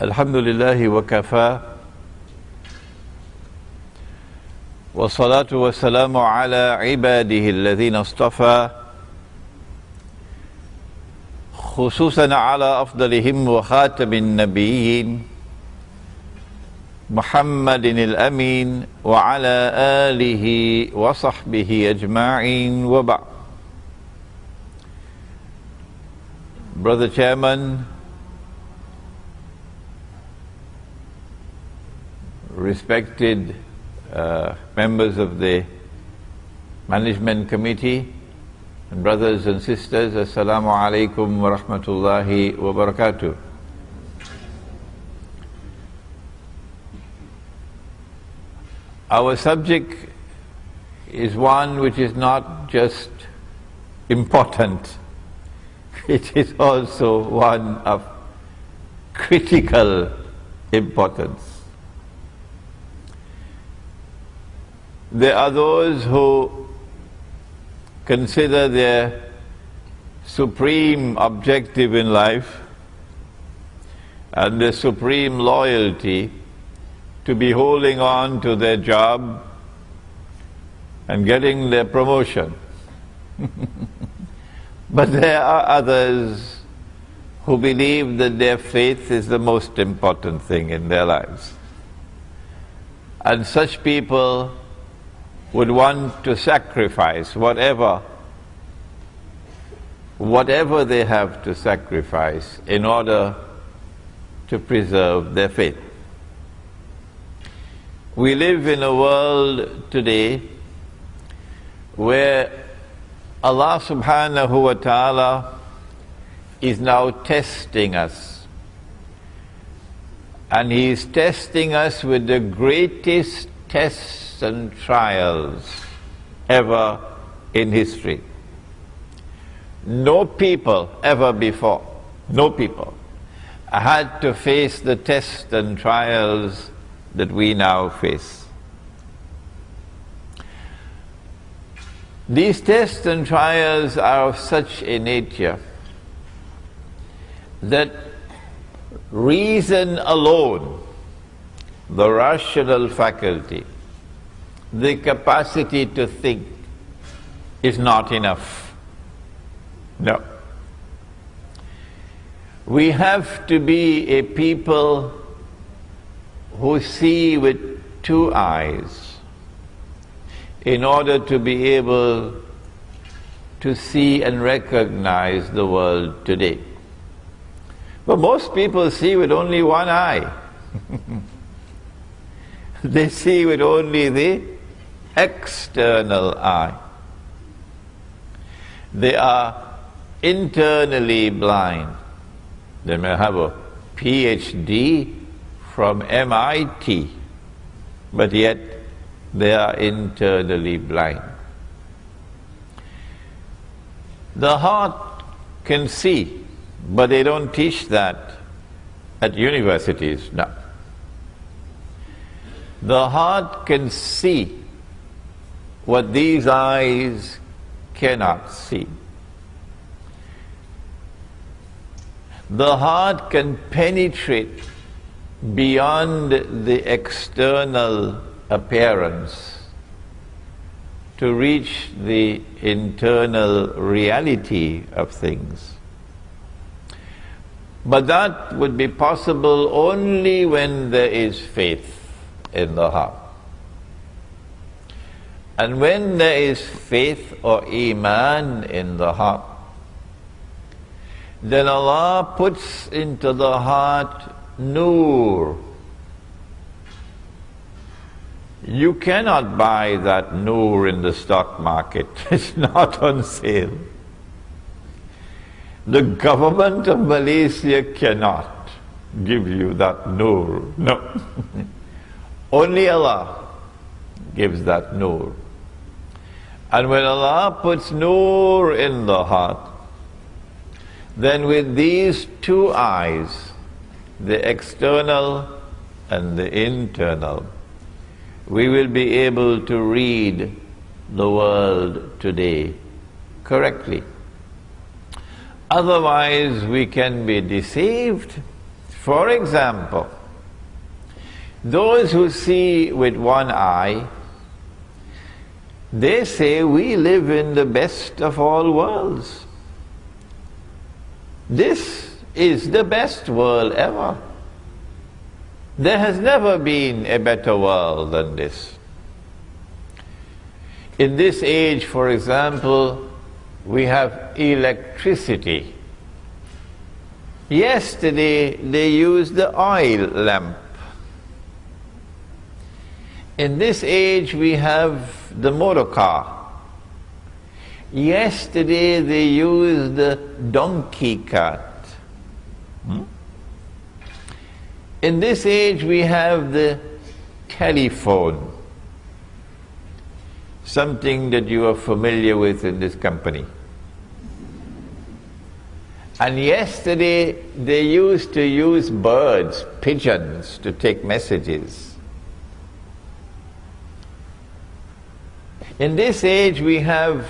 Alhamdulillahi wa kafa wa salatu wa salamu ala ibadihi alladhina astafa khususan ala afdalihim wa khatamin nabiyyin Muhammadin al-amin wa ala alihi wa sahbihi ajma'in wa ba'd. Brother Chairman, respected members of the Management Committee, and brothers and sisters, Assalamu alaikum wa rahmatullahi wa barakatuh. Our subject is one which is not just important, it is also one of critical importance. There are those who consider their supreme objective in life and their supreme loyalty to be holding on to their job and getting their promotion. But there are others who believe that their faith is the most important thing in their lives. And such people would want to sacrifice whatever they have to sacrifice in order to preserve their faith. We live in a world today where Allah subhanahu wa ta'ala is now testing us. And He is testing us with the greatest tests and trials ever in history. No people ever before, no people had to face the tests and trials that we now face. These tests and trials are of such a nature that reason alone, the rational faculty, the capacity to think, is not enough. No. We have to be a people who see with two eyes in order to be able to see and recognize the world today. But most people see with only one eye. They see with only the external eye. They are internally blind. They may have a PhD from MIT, but yet they are internally blind. The heart can see, but they don't teach that at universities now. The heart can see what these eyes cannot see. The heart can penetrate beyond the external appearance to reach the internal reality of things. But that would be possible only when there is faith in the heart. And when there is faith or iman in the heart, then Allah puts into the heart Noor. You cannot buy that Noor in the stock market. It's not on sale. The government of Malaysia cannot give you that Noor. No. Only Allah gives that Noor. And when Allah puts Noor in the heart, then with these two eyes, the external and the internal, we will be able to read the world today correctly. Otherwise we can be deceived For example, those who see with one eye, they say we live in the best of all worlds. This is the best world ever. There has never been a better world than this. In this age, for example, we have electricity. Yesterday they used the oil lamp. In this age we have the motor car. Yesterday they used the donkey cart. In this age we have the telephone, something that you are familiar with in this company. And yesterday they used to use birds, pigeons, to take messages. In this age we have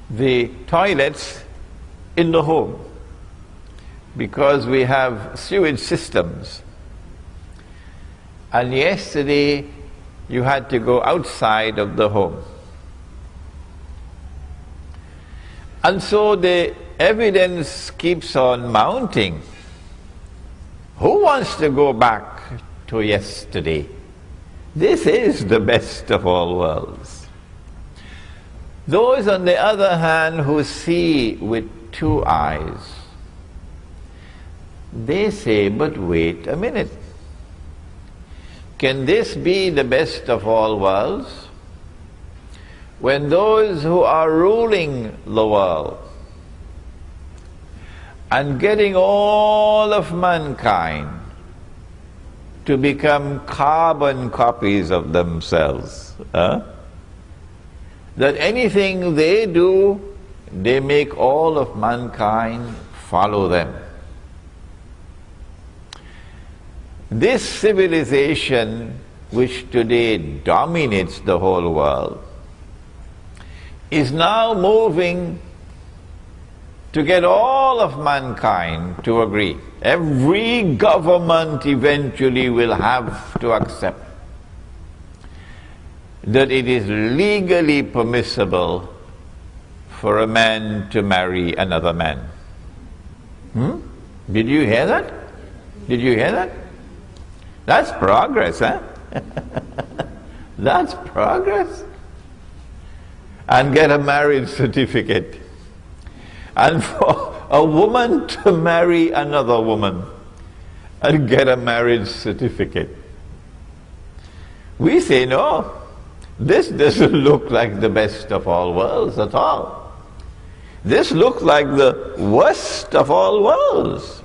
the toilets in the home, because we have sewage systems. And yesterday you had to go outside of the home. And so the evidence keeps on mounting. Who wants to go back to yesterday? This is the best of all worlds. Those, on the other hand, who see with two eyes, they say, but wait a minute. Can this be the best of all worlds? When those who are ruling the world and getting all of mankind to become carbon copies of themselves, that anything they do, they make all of mankind follow them. This civilization, which today dominates the whole world, is now moving to get all of mankind to agree. Every government eventually will have to accept that it is legally permissible for a man to marry another man. Did you hear that? Did you hear that? That's progress, huh? That's progress. And get a marriage certificate. And for a woman to marry another woman and get a marriage certificate. We say, no, this doesn't look like the best of all worlds at all. This looks like the worst of all worlds.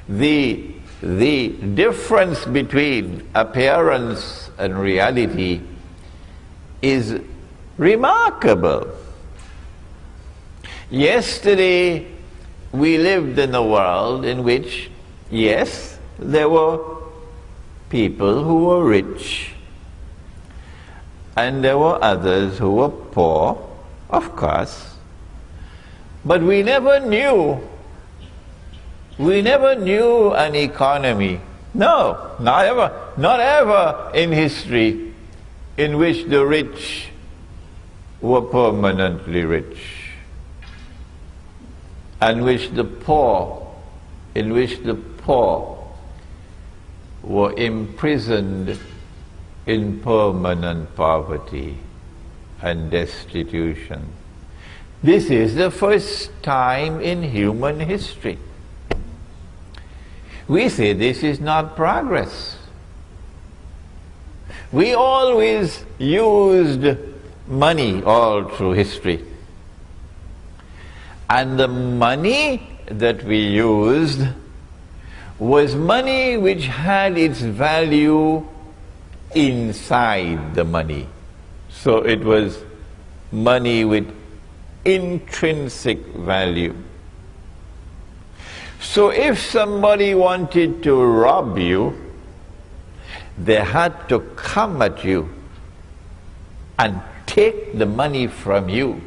The difference between appearance and reality is remarkable. Yesterday we lived in a world in which, yes, there were people who were rich and there were others who were poor, of course, but we never knew an economy, no, not ever in history, in which the rich were permanently rich, and in which the poor were imprisoned in permanent poverty and destitution. This is the first time in human history. We say this is not progress. We always used money all through history. And the money that we used was money which had its value inside the money. So it was money with intrinsic value. So if somebody wanted to rob you, they had to come at you and take the money from you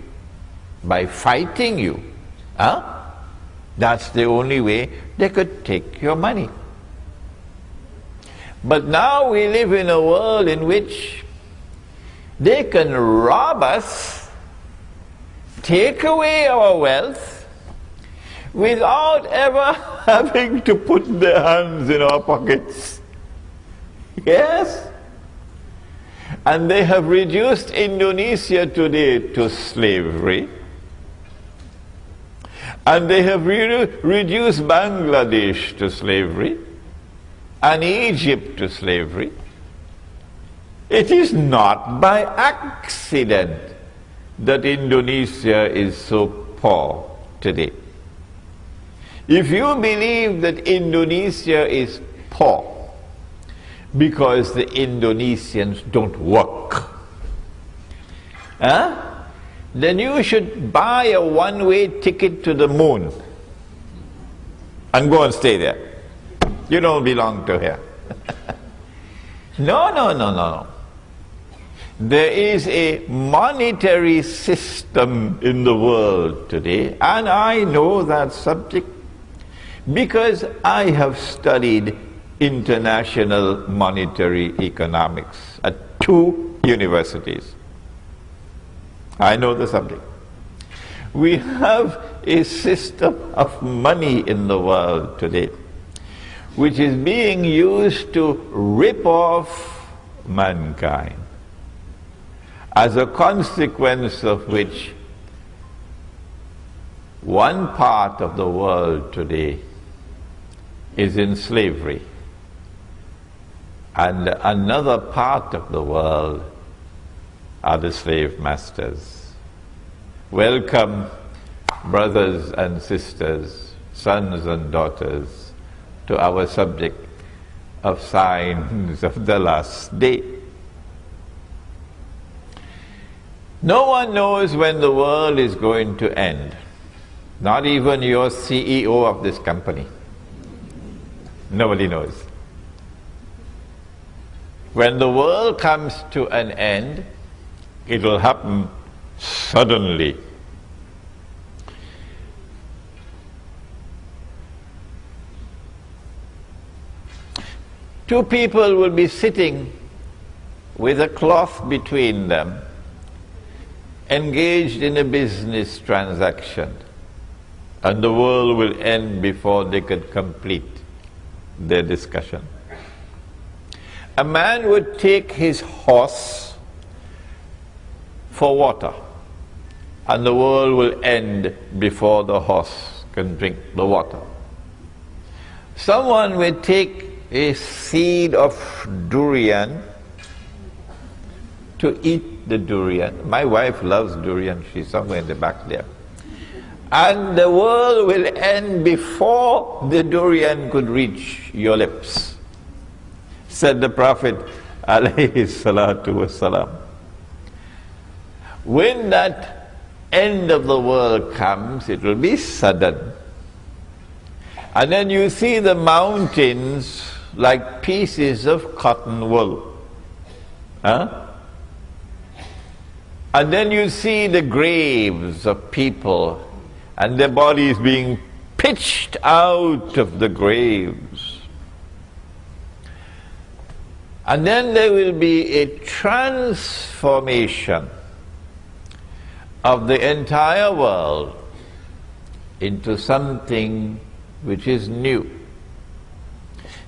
by fighting you. Huh? That's the only way they could take your money. But now we live in a world in which they can rob us, take away our wealth, without ever having to put their hands in our pockets. Yes? And they have reduced Indonesia today to slavery. And they have reduced Bangladesh to slavery. And Egypt to slavery. It is not by accident that Indonesia is so poor today. If you believe that Indonesia is poor because the Indonesians don't work, then you should buy a one-way ticket to the moon and go and stay there. You don't belong to here. No. There is a monetary system in the world today, and I know that subject because I have studied international monetary economics at 2 universities. I know the subject. We have a system of money in the world today which is being used to rip off mankind, as a consequence of which one part of the world today is in slavery and another part of the world are the slave masters. Welcome, brothers and sisters, sons and daughters, to our subject of signs of the last day. No one knows when the world is going to end. Not even your CEO of this company. Nobody knows. When the world comes to an end, it will happen suddenly. Two people will be sitting with a cloth between them, engaged in a business transaction, and the world will end before they could complete their discussion. A man would take his horse for water, and the world will end before the horse can drink the water. Someone will take a seed of durian to eat the durian. My wife loves durian, she's somewhere in the back there. And the world will end before the durian could reach your lips, said the Prophet alayhi salatu wasalam. When that end of the world comes, it will be sudden. And then you see the mountains like pieces of cotton wool. And then you see the graves of people and their bodies being pitched out of the graves. And then there will be a transformation of the entire world into something which is new.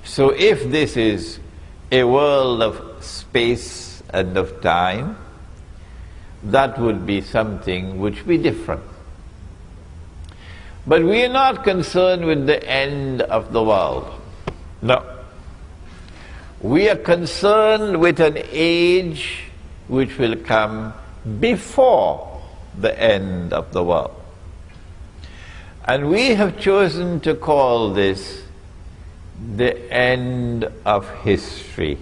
So if this is a world of space and of time, that would be something which would be different. But we are not concerned with the end of the world. No. We are concerned with an age which will come before the end of the world. And we have chosen to call this the end of history.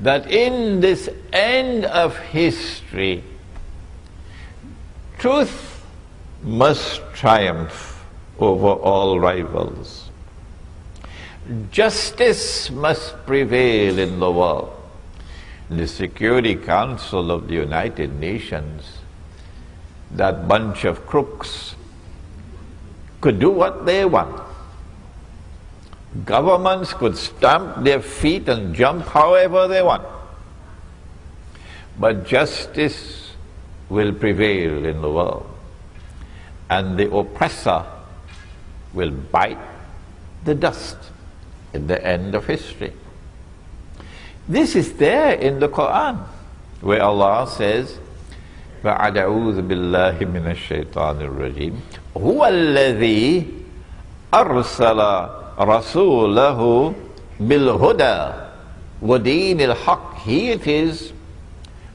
That in this end of history, truth must triumph over all rivals. Justice must prevail in the world. the Security Council of the United Nations, that bunch of crooks could do what they want. Governments could stamp their feet and jump however they want. But justice will prevail in the world, and the oppressor will bite the dust at the end of history. This is there in the Quran, where Allah says, فَأَعُوذُ بِاللَّهِ مِنَ الشَّيْطَانِ الرَّجِيمِ هُوَ الَّذِي أَرْسَلَ رَسُولَهُ بِالْهُدَى وَدِينِ الْحَقِّ. He it is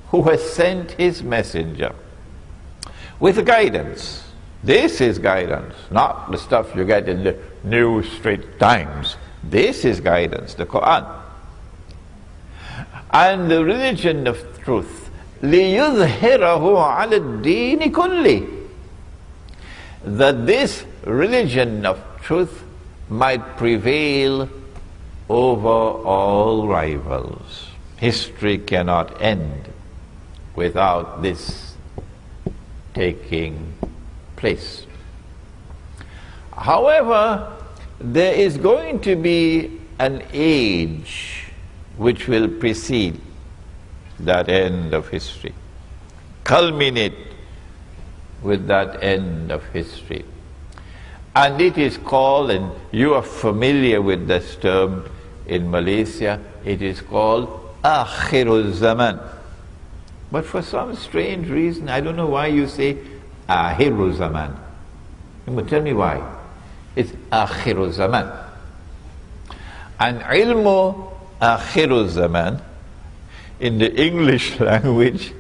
who has sent his messenger with guidance. This is guidance, not the stuff you get in the New Straits Times. This is guidance, the Quran. And the religion of truth, لِيُظْهِرَهُ عَلَى الدِّينِ كُلِّهِ, that this religion of truth might prevail over all rivals. History cannot end without this taking place. However, there is going to be an age which will precede that end of history, culminate with that end of history. And it is called, and you are familiar with this term in Malaysia, it is called Akhirul Zaman. But for some strange reason, I don't know why you say Akhirul Zaman. You must tell me why. It's Akhirul Zaman. And ilmu Akhirul Zaman in the English language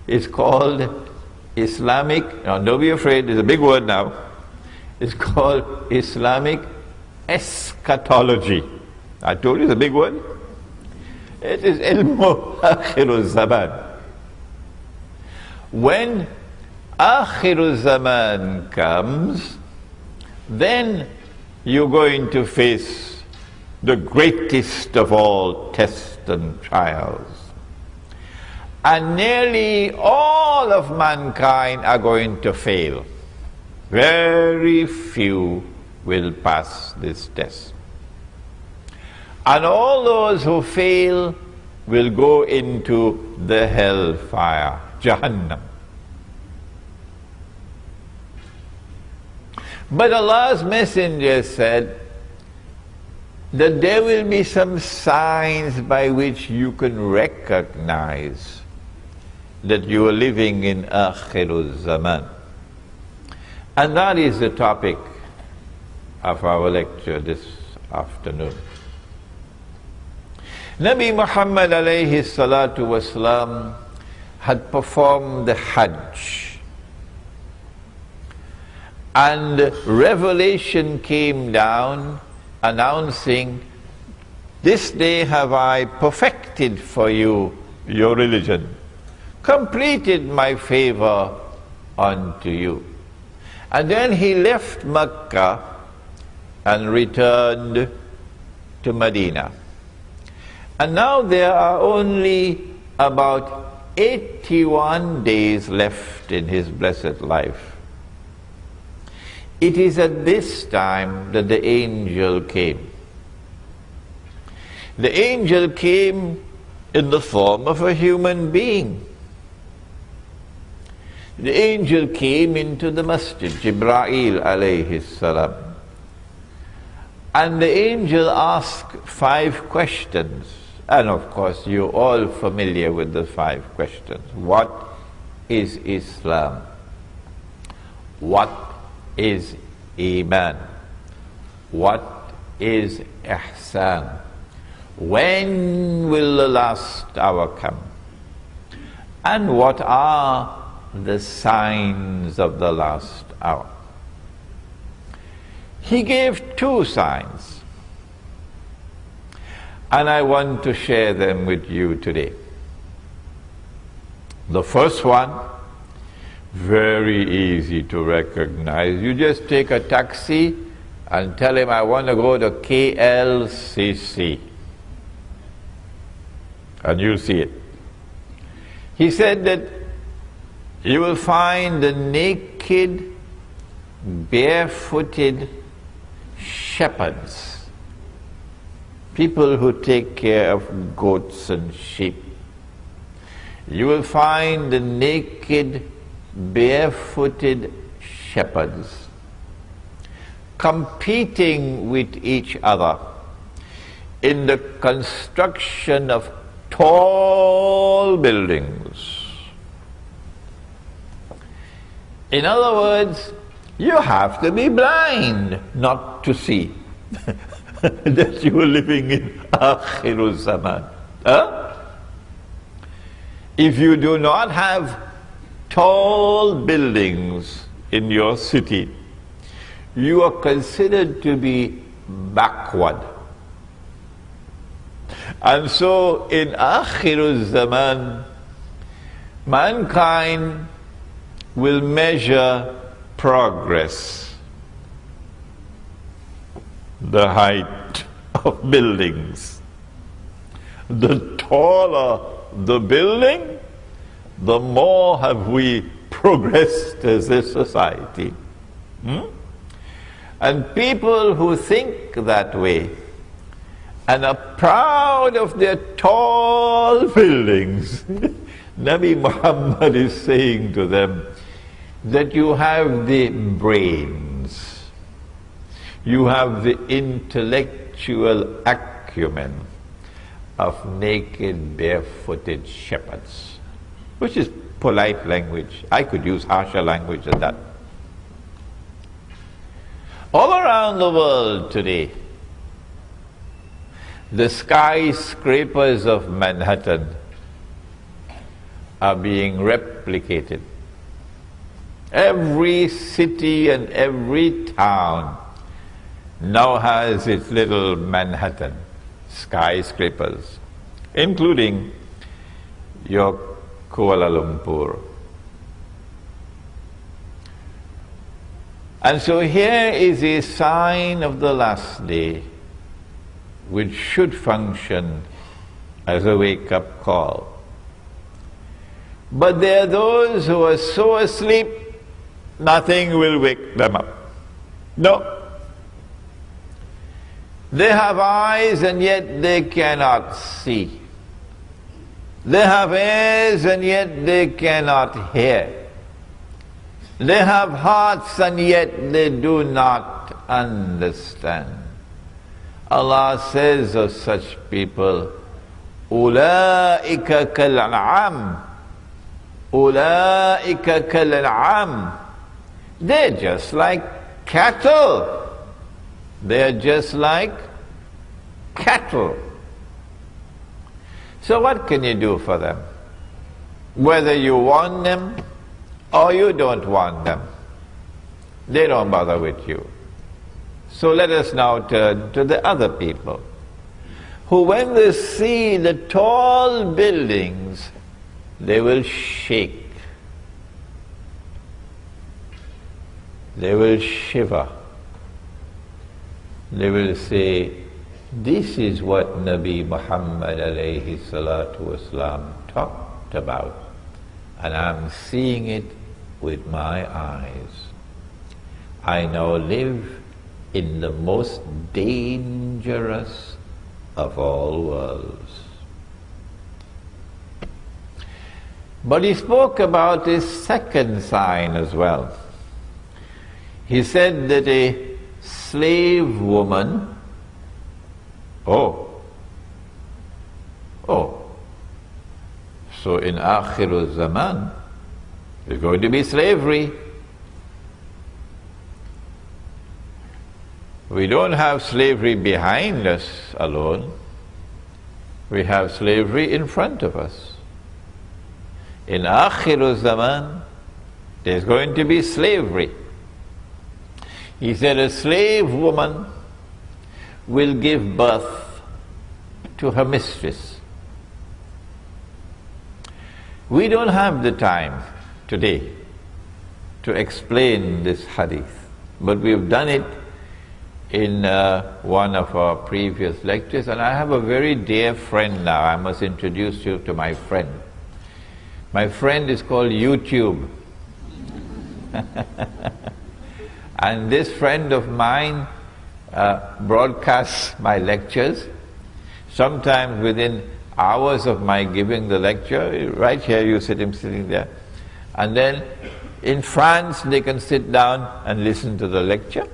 is called Islamic, now don't be afraid, it's a big word now, it's called Islamic eschatology. I told you it's a big word. It is ilmu Akhirul Zaman. When Akhirul Zaman comes, then you're going to face the greatest of all tests and trials. And nearly all of mankind are going to fail. Very few will pass this test. And all those who fail will go into the hellfire, Jahannam. But Allah's Messenger said that there will be some signs by which you can recognize that you are living in Akhirul Zaman. And that is the topic of our lecture this afternoon. Nabi Muhammad alayhi salatu wasalam had performed the Hajj, and revelation came down announcing, this day have I perfected for you your religion, completed my favor unto you. And then he left Mecca and returned to Medina. And now there are only about 81 days left in his blessed life. It is at this time that the angel came. The angel came in the form of a human being. The angel came into the masjid, Jibreel alayhi salam. And the angel asked 5 questions. And of course, you're all familiar with the 5 questions. What is Islam? What is Iman? What is Ihsan? When will the last hour come? And what are the signs of the last hour? He gave 2 signs, and I want to share them with you today. The first one, very easy to recognize. You just take a taxi and tell him, I want to go to KLCC. And you'll see it. He said that you will find the naked, barefooted shepherds, people who take care of goats and sheep. You will find the naked, barefooted shepherds competing with each other in the construction of tall buildings. In other words, you have to be blind not to see that you are living in Akhirul Zaman. If you do not have tall buildings in your city, you are considered to be backward. And so in Akhirul Zaman, mankind will measure progress, the height of buildings. The taller the building, the more have we progressed as a society. And people who think that way and are proud of their tall buildings, Nabi Muhammad is saying to them that you have the brains, you have the intellectual acumen of naked, barefooted shepherds, which is polite language. I could use harsher language than that. All around the world today, the skyscrapers of Manhattan are being replicated. Every city and every town now has its little Manhattan skyscrapers, including your Kuala Lumpur. And so here is a sign of the last day, which should function as a wake-up call. But there are those who are so asleep, nothing will wake them up. No. They have eyes and yet they cannot see. They have ears and yet they cannot hear. They have hearts and yet they do not understand. Allah says of such people, أُولَٰئِكَ كَالْأَنْعَامِ أُولَٰئِكَ كَالْأَنْعَامِ. They're just like cattle. They're just like cattle. So what can you do for them? Whether you want them or you don't want them, they don't bother with you. So let us now turn to the other people, who when they see the tall buildings, they will shake. They will shiver. They will say, this is what Nabi Muhammad alayhi salatu wasalam talked about, and I'm seeing it with my eyes. I now live in the most dangerous of all worlds. But he spoke about his second sign as well. He said that a slave woman, so in Akhirul Zaman, there's going to be slavery. We don't have slavery behind us alone. We have slavery in front of us. In Akhirul Zaman, there's going to be slavery. He said a slave woman will give birth to her mistress. We don't have the time today to explain this hadith, but we've done it in one of our previous lectures, and I have a very dear friend now. I must introduce you to my friend. My friend is called YouTube. And this friend of mine broadcasts my lectures, sometimes within hours of my giving the lecture. Right here you see him sitting there. And then in France they can sit down and listen to the lecture.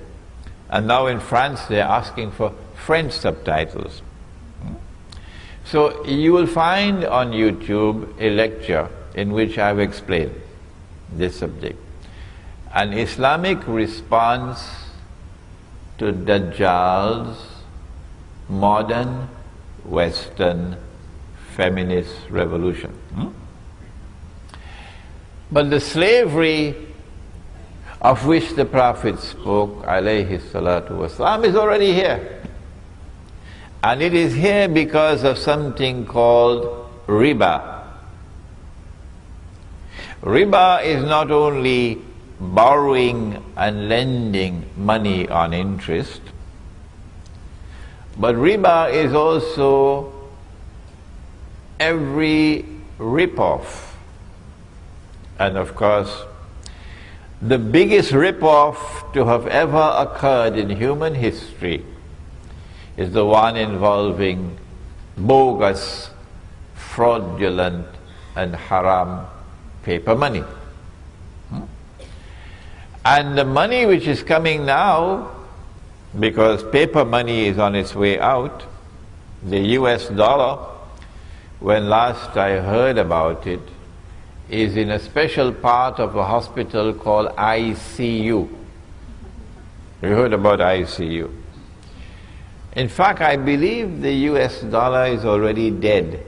And now in France they're asking for French subtitles. So you will find on YouTube a lecture in which I've explained this subject. An Islamic response to Dajjal's modern Western feminist revolution. But the slavery of which the Prophet spoke, alayhi salatu wasalam, is already here. And it is here because of something called riba. Riba is not only borrowing and lending money on interest, but riba is also every rip-off. And of course, the biggest rip-off to have ever occurred in human history is the one involving bogus, fraudulent, and haram paper money. And the money which is coming now, because paper money is on its way out, the US dollar, when last I heard about it, is in a special part of a hospital called ICU. You heard about ICU? In fact, I believe the US dollar is already dead,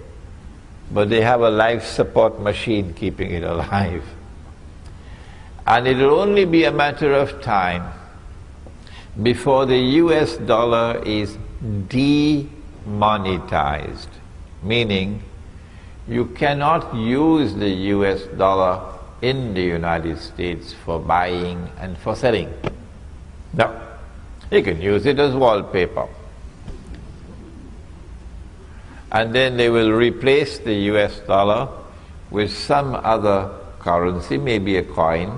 but they have a life support machine keeping it alive. And it will only be a matter of time before the US dollar is demonetized, meaning you cannot use the US dollar in the United States for buying and for selling. No, you can use it as wallpaper. And then they will replace the US dollar with some other currency, maybe a coin,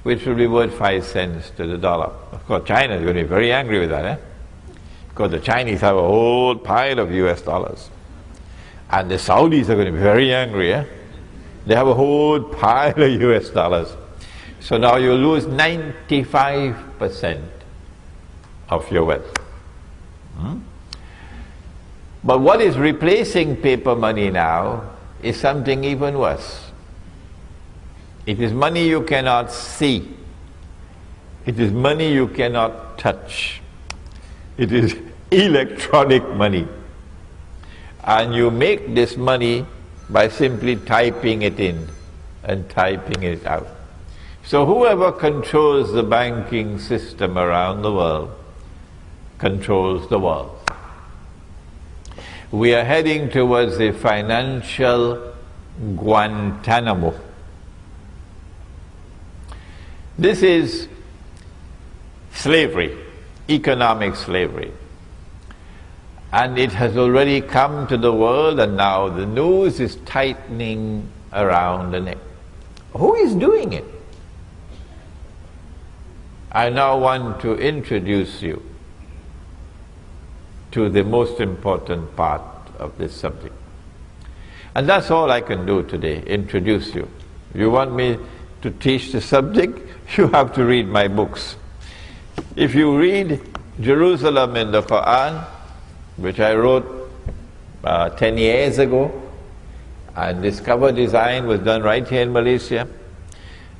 which will be worth 5 cents to the dollar. Of course, China is going to be very angry with that, because the Chinese have a whole pile of US dollars. And the Saudis are going to be very angry, They have a whole pile of US dollars. So now you lose 95% of your wealth. But what is replacing paper money now is something even worse. It is money you cannot see. It is money you cannot touch. It is electronic money. And you make this money by simply typing it in and typing it out. So whoever controls the banking system around the world controls the world. We are heading towards a financial Guantanamo. This is slavery, economic slavery. And it has already come to the world, and now the noose is tightening around the neck. Who is doing it? I now want to introduce you to the most important part of this subject. And that's all I can do today, introduce you. If you want me to teach the subject, you have to read my books. If you read Jerusalem in the Quran, which I wrote 10 years ago, and this cover design was done right here in Malaysia,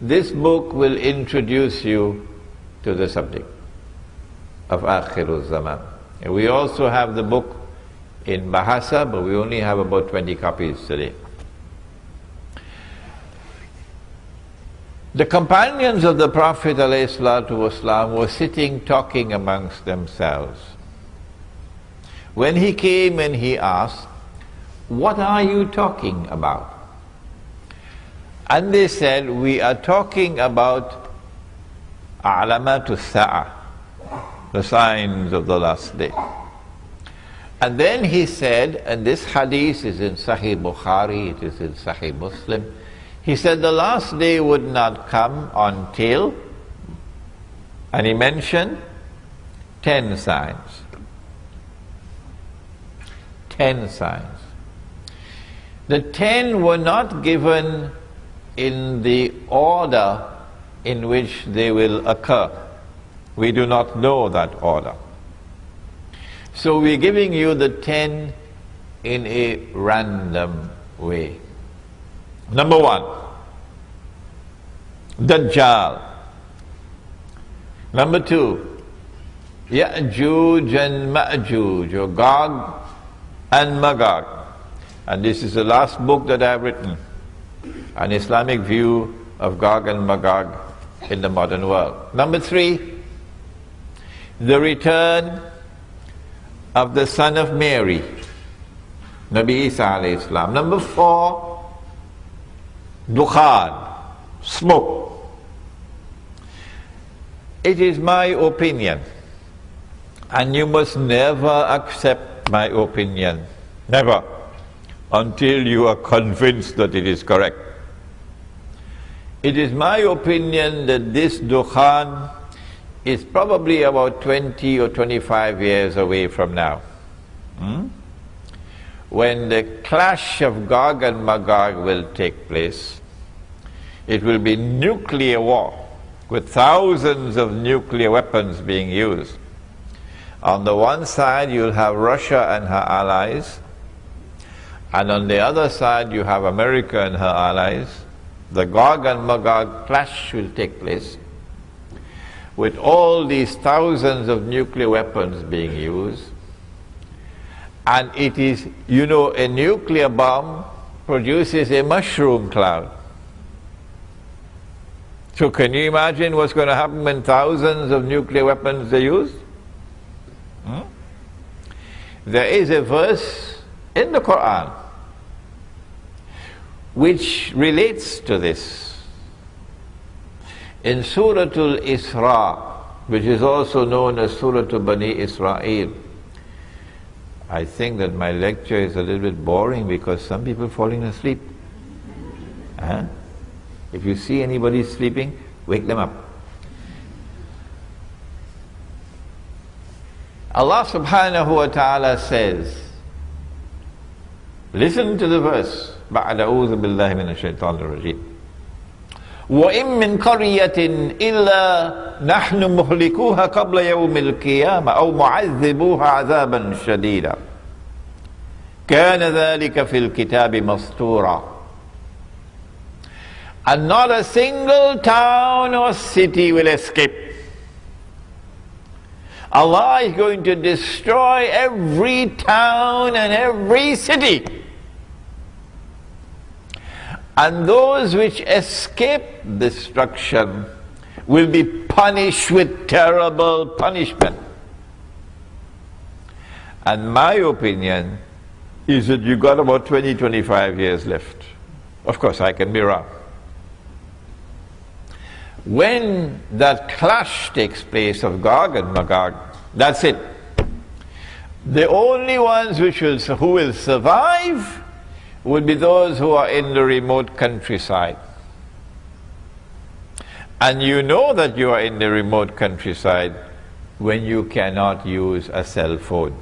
this book will introduce you to the subject of Akhirul Zaman. And we also have the book in Bahasa, but we only have about 20 copies today. The companions of the Prophet ﷺ were sitting talking amongst themselves when he came and he asked, "What are you talking about?" And they said, "We are talking about A'lamatus Sa'ah, the signs of the last day." And then he said, and this hadith is in Sahih Bukhari, it is in Sahih Muslim, He said the last day would not come until, and he mentioned 10 signs. 10 signs. The 10 were not given in the order in which they will occur. We do not know that order. So we're giving you the 10 in a random way. Number 1, Dajjal. Number 2, Ya'juj and Ma'juj, or Gog and Magog. And this is the last book that I've written, an Islamic view of Gog and Magog in the modern world. Number 3, the return of the son of Mary, Nabi Isa alayhi salam. Number 4, Dukhan, smoke. It is my opinion, and you must never accept my opinion, never, until you are convinced that it is correct. It is my opinion that this Dukhan is probably about 20 or 25 years away from now. When the clash of Gog and Magog will take place. It will be nuclear war, with thousands of nuclear weapons being used. On the one side you'll have Russia and her allies, and on the other side you have America and her allies. The Gog and Magog clash will take place, with all these thousands of nuclear weapons being used. And it is, you know, a nuclear bomb produces a mushroom cloud. So can you imagine what's going to happen when thousands of nuclear weapons are used? There is a verse in the Quran which relates to this. In Surah Al-Isra, which is also known as Surah Bani Israel. I think that my lecture is a little bit boring because some people are falling asleep. If you see anybody sleeping, wake them up. Allah subhanahu wa ta'ala says, listen to the verse, بَعْدَ أَعُوذُ بِاللَّهِ مِنَ الشَّيْطَانِ الرَّجِيمِ وَإِن مِّن قَرْيَةٍ إِلَّا نَحْنُ مُهْلِكُوهَا قَبْلَ يَوْمِ الْقِيَامَةِ أَوْ مُعَذِّبُوهَا عَذَابًا شَدِيدًا كَانَ ذَلِكَ فِي الْكِتَابِ مَسْطُورًا. And not a single town or city will escape. Allah is going to destroy every town and every city. And those which escape destruction will be punished with terrible punishment. And my opinion is that you got about 20-25 years left. Of course, I can be wrong. When that clash takes place of Gog and Magog, that's it. The only ones who will survive will be those who are in the remote countryside. And you know that you are in the remote countryside when you cannot use a cell phone.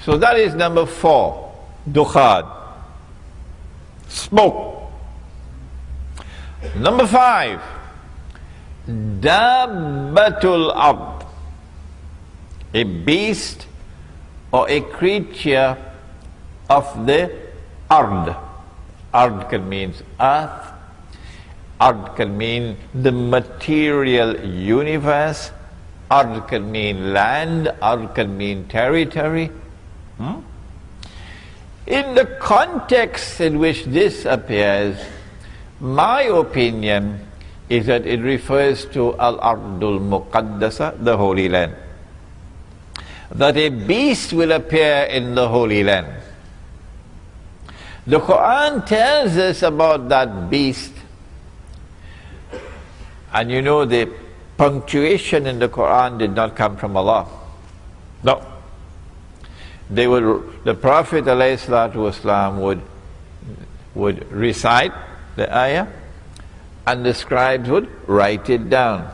So that is number 4, Dukhan, smoke. Number 5, Dabbatul Ard, a beast or a creature of the Ard. Ard can mean earth, Ard can mean the material universe, Ard can mean land, Ard can mean territory. In the context in which this appears, my opinion is that it refers to Al-Ardul Muqaddasa, the Holy Land. That a beast will appear in the Holy Land. The Quran tells us about that beast. And you know, the punctuation in the Quran did not come from Allah. No. The Prophet ﷺ would would recite the ayah and the scribes would write it down.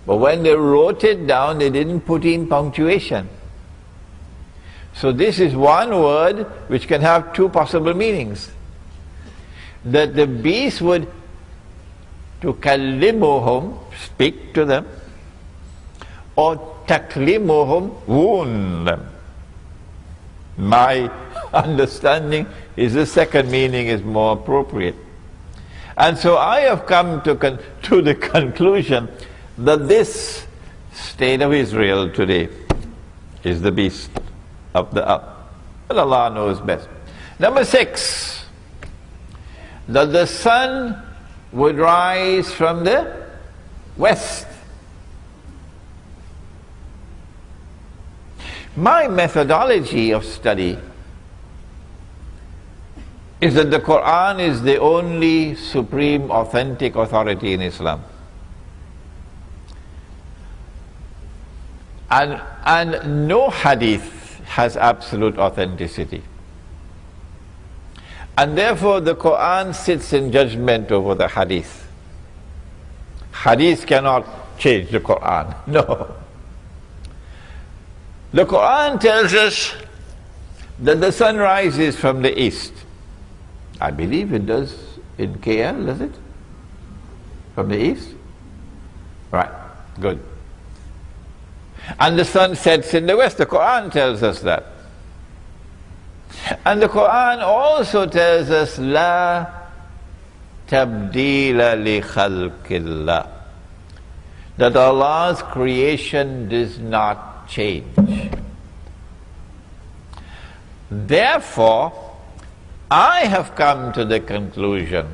But when they wrote it down, they didn't put in punctuation. So this is one word which can have two possible meanings. That the beast would tukallimuhum, speak to them, or taklimuhum, wound them. My understanding is the second meaning is more appropriate. And so I have come to the conclusion that this state of Israel today is the beast of the earth. But Allah knows best. Number 6, that the sun would rise from the west. My methodology of study is that the Quran is the only supreme authentic authority in Islam. And no hadith has absolute authenticity. And therefore the Quran sits in judgment over the hadith. Hadith cannot change the Quran. No. The Quran tells us that the sun rises from the east. I believe it does in KL, does it? From the east? Right, good. And the sun sets in the west. The Quran tells us that. And the Quran also tells us, La tabdila li khalqillah, that Allah's creation does not change. Therefore, I have come to the conclusion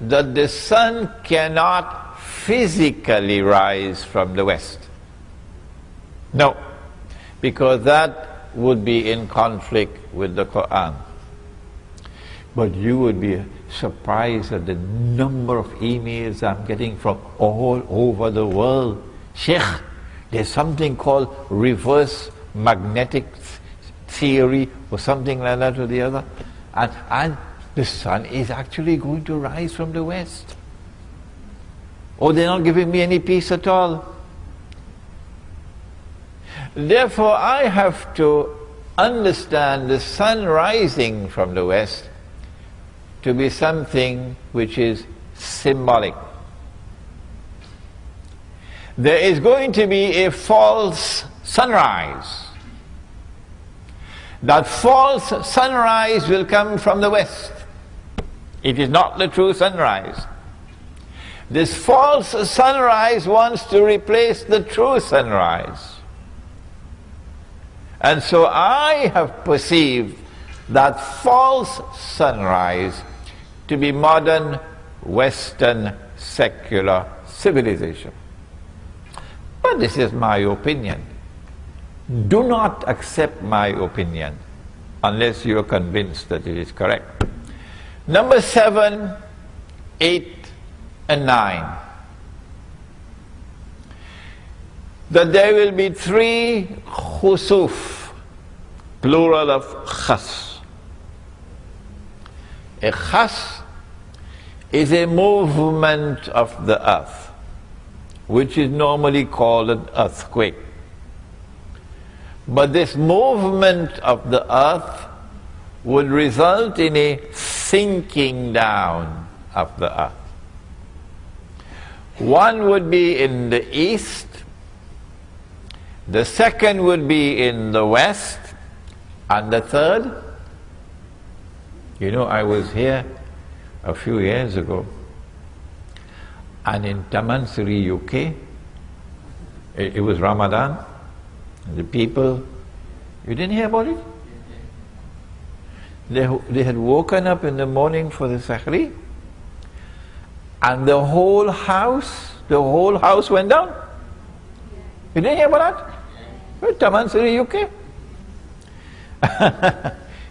that the sun cannot physically rise from the west. No, because that would be in conflict with the Quran. But you would be surprised at the number of emails I'm getting from all over the world. Sheikh, there's something called reverse magnetic theory or something like that or the other. And the sun is actually going to rise from the west. Oh, they're not giving me any peace at all. Therefore, I have to understand the sun rising from the west to be something which is symbolic. There is going to be a false sunrise. That false sunrise will come from the west. It is not the true sunrise. This false sunrise wants to replace the true sunrise. And so I have perceived that false sunrise to be modern Western secular civilization. But this is my opinion. Do not accept my opinion unless you are convinced that it is correct. Number 7, 8, and 9. That there will be 3 khusuf, plural of khas. A khas is a movement of the earth, which is normally called an earthquake. But this movement of the earth would result in a sinking down of the earth. One would be in the east, the second would be in the west, and the third, you know, I was here a few years ago, and in Tamansuri, UK, it was Ramadan, and the people, you didn't hear about it? They had woken up in the morning for the Sahri, and the whole house went down. You didn't hear about that? Tamansuri, UK.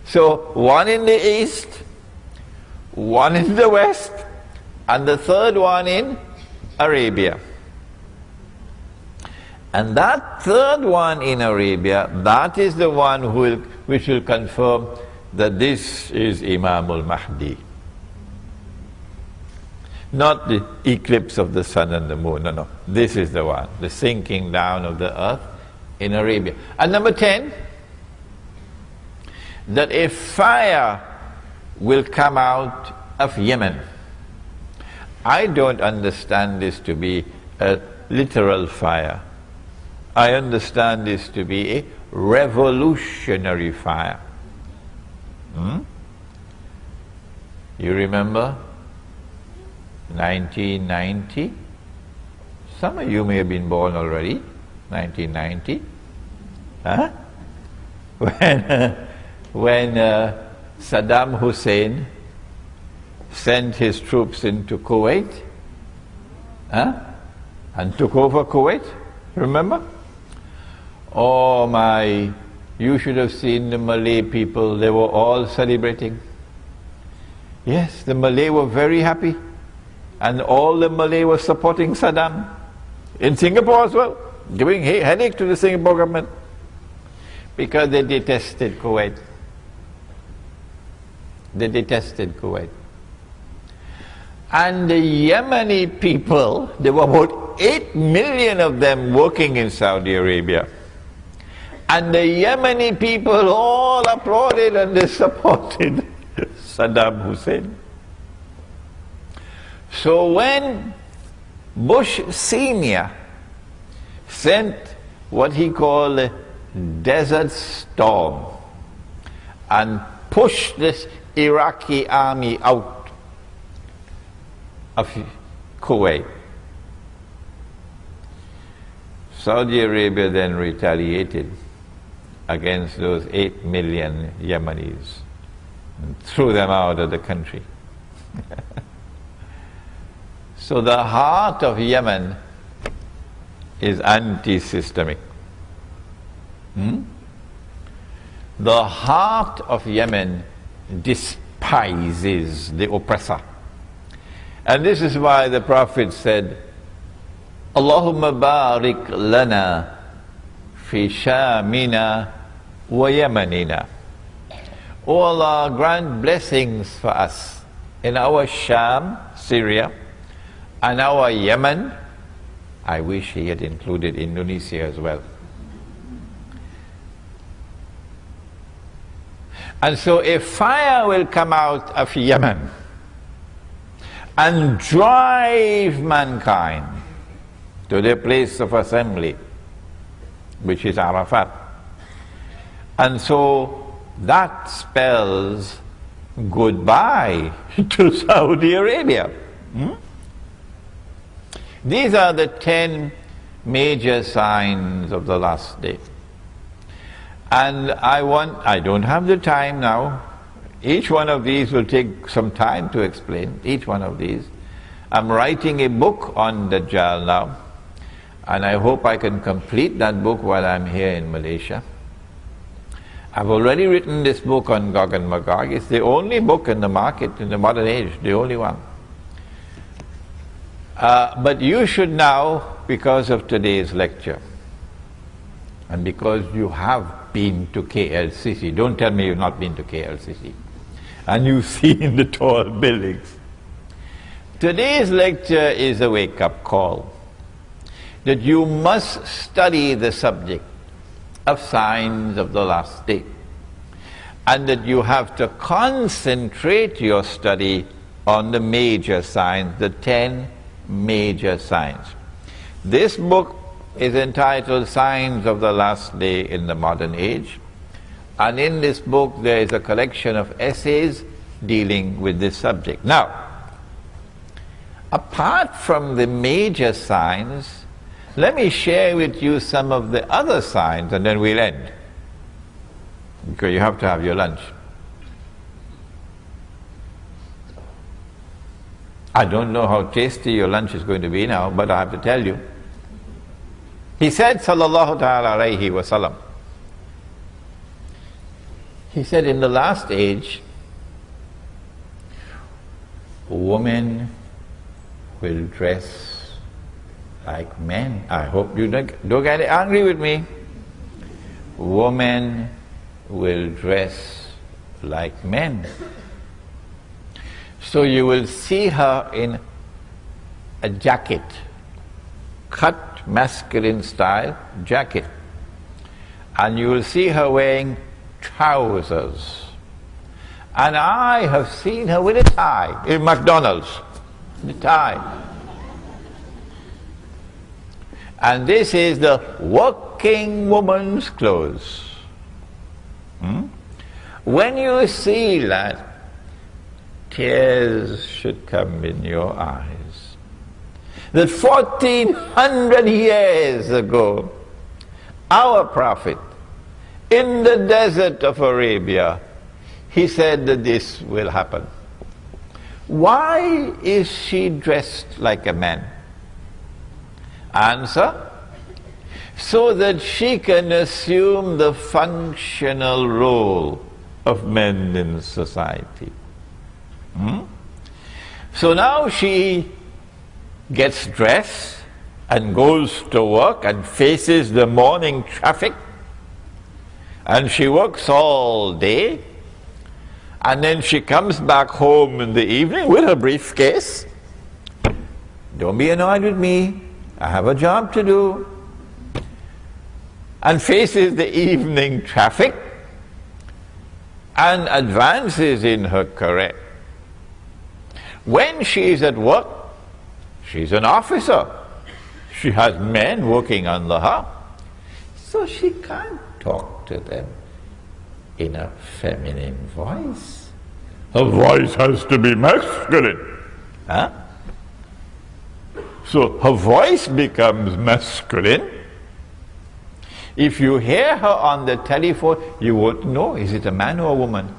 So one in the east, one in the west, and the third one in Arabia. And that third one in Arabia, that is the one which will confirm that this is Imam al-Mahdi. Not the eclipse of the sun and the moon, no. This is the one, the sinking down of the earth in Arabia. And number 10, that a fire will come out of Yemen. I don't understand this to be a literal fire. I understand this to be a revolutionary fire. You remember 1990? Some of you may have been born already. 1990, huh? When Saddam Hussein sent his troops into Kuwait, huh? And took over Kuwait, remember? Oh my, you should have seen the Malay people, they were all celebrating. Yes, the Malay were very happy, and all the Malay were supporting Saddam. In Singapore as well, giving headache to the Singapore government, because they detested Kuwait. They detested Kuwait. And the Yemeni people, there were about 8 million of them working in Saudi Arabia. And the Yemeni people all applauded and they supported Saddam Hussein. So when Bush Sr. sent what he called a desert storm and pushed this Iraqi army out of Kuwait, Saudi Arabia then retaliated against those 8 million Yemenis and threw them out of the country. So the heart of Yemen is anti-systemic. The heart of Yemen despises the oppressor. And this is why the Prophet said, Allahumma barik lana fi shamina wa yamanina. O Allah, grant blessings for us in our Sham, Syria, and our Yemen. I wish he had included Indonesia as well. And so a fire will come out of Yemen and drive mankind to their place of assembly, which is Arafat. And so that spells goodbye to Saudi Arabia. These are the 10 major signs of the last day. And I don't have the time now. Each one of these will take some time to explain, each one of these. I'm writing a book on Dajjal now, and I hope I can complete that book while I'm here in Malaysia. I've already written this book on Gog and Magog. It's the only book in the market in the modern age, the only one. But you should now, because of today's lecture, and because you have been to KLCC, don't tell me you've not been to KLCC, and you've seen the tall buildings. Today's lecture is a wake-up call that you must study the subject of signs of the last day, and that you have to concentrate your study on the major signs, the 10 major signs. This book is entitled Signs of the Last Day in the Modern Age, and in this book there is a collection of essays dealing with this subject. Now, apart from the major signs, let me share with you some of the other signs and then we'll end, because you have to have your lunch. I don't know how tasty your lunch is going to be now, but I have to tell you. He said, sallallahu ta'ala alayhi wa sallam, he said, in the last age, women will dress like men. I hope you don't get angry with me. Women will dress like men. So you will see her in a jacket, cut masculine style jacket. And you will see her wearing trousers. And I have seen her with a tie in McDonald's, the tie. And this is the working woman's clothes. When you see that, tears should come in your eyes. That 1400 years ago, our Prophet, in the desert of Arabia, he said that this will happen. Why is she dressed like a man? Answer: so that she can assume the functional role of men in society. So now she gets dressed and goes to work and faces the morning traffic, and she works all day, and then she comes back home in the evening with her briefcase. Don't be annoyed with me, I have a job to do. And faces the evening traffic and advances in her career. When she is at work, she's an officer. She has men working under her, so she can't talk to them in a feminine voice. Her voice has to be masculine. So her voice becomes masculine. If you hear her on the telephone, you won't know, is it a man or a woman?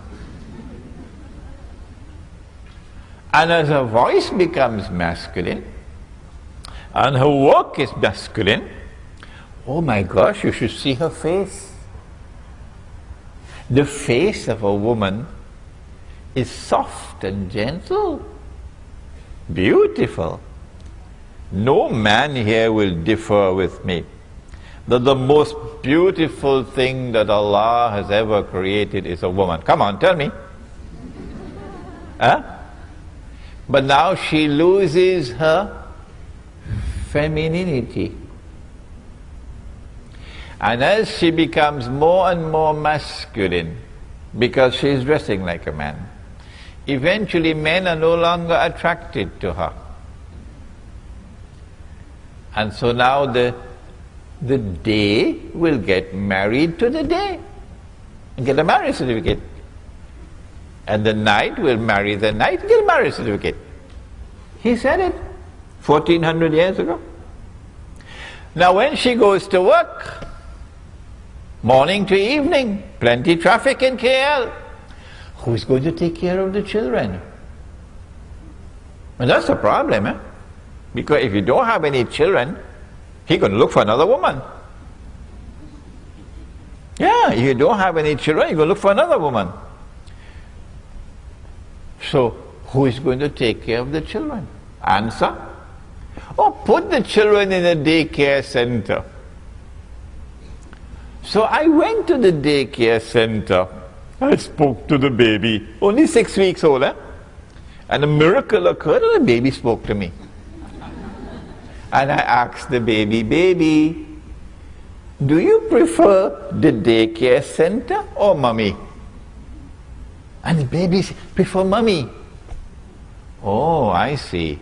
And as her voice becomes masculine, and her work is masculine, oh my gosh, you should see her face. The face of a woman is soft and gentle, beautiful. No man here will differ with me that the most beautiful thing that Allah has ever created is a woman. Come on, tell me. But now she loses her femininity. And as she becomes more and more masculine, because she is dressing like a man, eventually men are no longer attracted to her. And so now the day will get married to the day and get a marriage certificate. And the night will marry the night and get a marriage certificate. He said it 1400 years ago. Now when she goes to work, morning to evening, plenty traffic in KL, who's going to take care of the children? And that's a problem, because if you don't have any children, he's going to look for another woman. Yeah, if you don't have any children, you're going to look for another woman. So, who is going to take care of the children? Answer: oh, put the children in a daycare center. So I went to the daycare center. I spoke to the baby, only 6 weeks old, and a miracle occurred and the baby spoke to me. And I asked the baby, "Baby, do you prefer the daycare center or mommy?" And the baby said, "Prefer mommy." Oh, I see.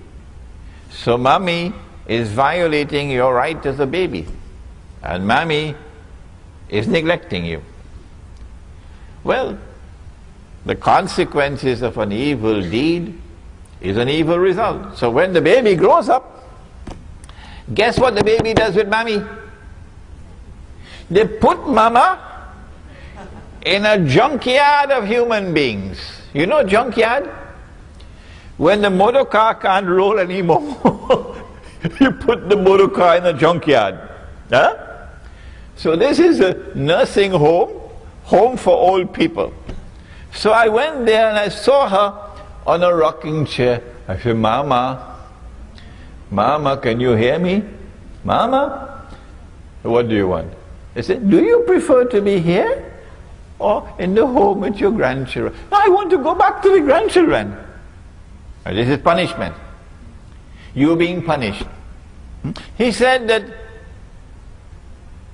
So mommy is violating your right as a baby, and mommy is neglecting you. Well, the consequences of an evil deed is an evil result. So when the baby grows up, guess what the baby does with mommy? They put mama in a junkyard of human beings. You know junkyard? When the motor car can't roll anymore, you put the motor car in a junkyard. So this is a nursing home for old people. So I went there and I saw her on a rocking chair. I said, "Mama, Mama, can you hear me? Mama, what do you want?" I said, "Do you prefer to be here or in the home with your grandchildren. No, I want to go back to the grandchildren. This is punishment. You're being punished. He said that